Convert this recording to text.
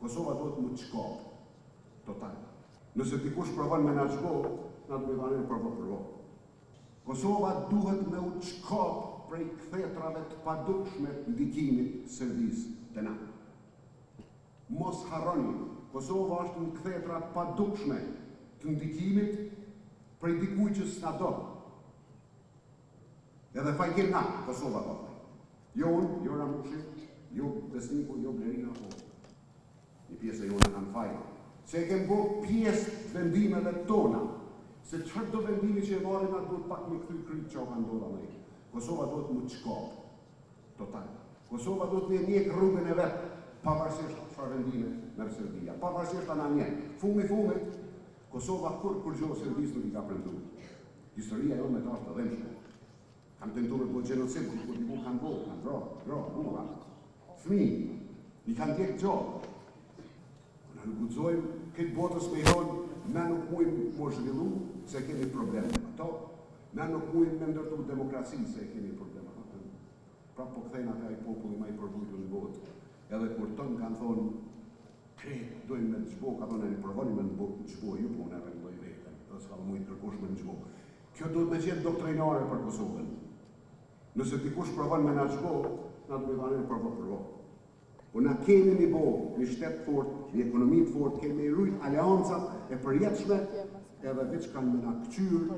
Kosova duhet më të shkop, total. Nëse dikush provon me na shkop, na do të bëjmë përvo. Kosova duhet me u shkop prej kthetrave të padukshme ndikimit servis të na. Mos harroni, Kosova është në kthetra të padukshme të ndikimit prej dikuj që s'na do. Edhe fajkem na, Kosova po. Jo unë, jo Ramushi, jo Besniku, jo Blerina, po një pjesë e jona kanë fajnë. Se e kem bo pjesë të vendimeve tona, se çfarë do vendimi që e marrin atë duhet pak me këty kryt që o kanë ndodha me i. Kosova duhet më të shkop, total. Kosova duhet me njek rrugën e vetë, pavarësisht çfarë vendime merr Serbia, pavarësisht ana njën. Fumit, Kosova kur gjohë Serbisë nuk i ka premtuar. Historia jonë me ta është të dhëmshme. Kanë tentuar të bëjë gjenocid, kur diku kanë bërë, kanë burra, fëmijë, i kanë djegë gjohë. Na nuk guxojmë këtë botës me i thonë, na nuk mujmë më zhvillu, se kemi probleme me ato, na nuk mujmë me ndërtu demokracinë, se kemi probleme me ato. Pra po kthejnë ata i populli ma i përvujtur në botë. Edhe kur tonë kanë thonë, dojmë me të gjbo, ka thonë e një provoni me të gjbo, ju po unë e vendoj vete, dhe s'ka mujtë kërkush me të gjbo. Kjo duhet me qenë doktrinare për Kosovën. Nëse dikush provon me na gjbo, na të bëjvanin përvo. Po na kemi një bo, një shtetë fort, një ekonomi të fort, kemi rujt aleancat e përjetshme, edhe veç kanë me na këqyrë